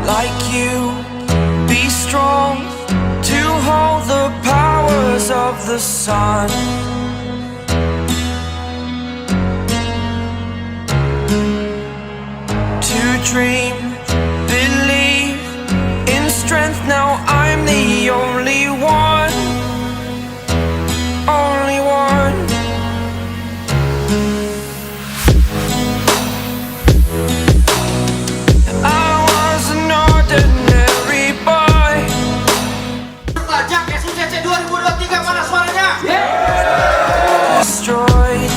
like you. Be strong to hold the powers of the sun. To dream, believe in strength. Now I'm the only one. Only one. I was an ordinary boy. Pajak SUCC 2023 mana suaranya? Destroyed,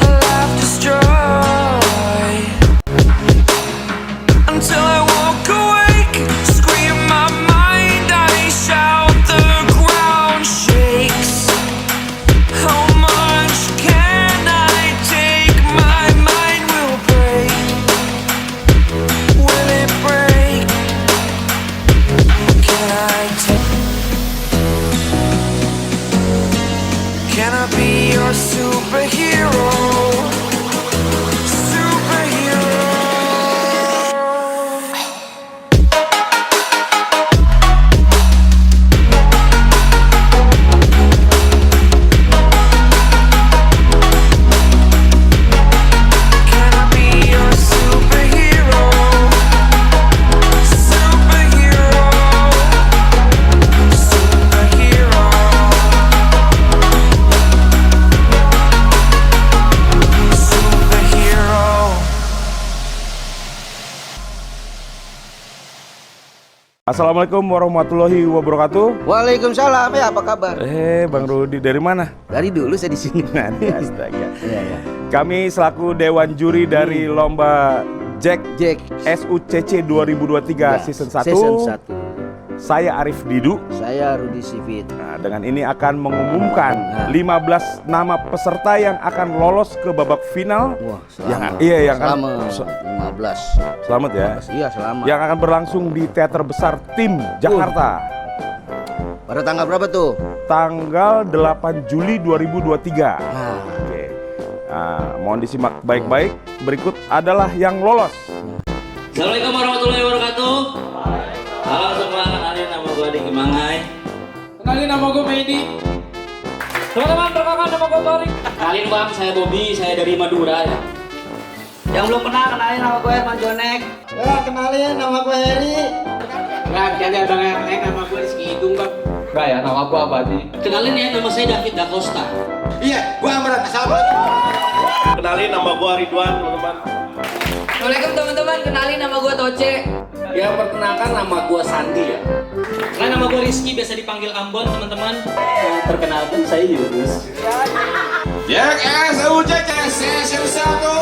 life destroyed. Until I walk awake, scream my mind, I shout, the ground shakes. How much can I take? My mind will break. Will it break? Can I take? Can I be your superhero? Superhero. Can I be your superhero? Superhero. Superhero. Superhero. Assalamualaikum warahmatullahi wabarakatuh. Waalaikumsalam, ya apa kabar? Bang Rudi dari mana? Dari dulu saya di sini. Astaga. Iya. Kami selaku Dewan Juri dari Lomba Jack SUCC 2023 season 1. Season 1. Saya Arif Didu. Saya Rudi Sivit. Nah, dengan ini akan mengumumkan 15 nama peserta yang akan lolos ke babak final. Wah, Selamat. selamat 15. Selamat ya. Iya, selamat. Yang akan berlangsung di Teater Besar Tim Jakarta. Pada tanggal berapa tuh? Tanggal 8 Juli 2023. Nah, Oke. Nah, mohon disimak baik-baik. Berikut adalah yang lolos. Assalamualaikum warahmatullahi wabarakatuh. Halo semua, kenalin nama gue Adi Kemangai. Kenalin nama gue Medi. Teman-teman, perkenalkan nama gue Torik. Kenalin bang, saya Bobby, saya dari Madura ya. Yang belum kenal, kenalin nama gue Herman Jonek. ya kenalin nama gue Heri. Enggak, ada bang yang lain, nama gue Rizky Hidung bang. Enggak ya, nama gue Abadi. Kenalin ya, nama saya David Da Costa. Iya, gue Amran. Assalamualaikum. Kenalin nama gua Ridwan, teman-teman. Assalamualaikum teman-teman, kenalin nama gue Toce. Ya, perkenalkan nama gue Sandi ya. Kenalin nama gue Rizky, biasa dipanggil Ambon teman-teman. Perkenalkan saya Yunus. Jack SUCC Season 1.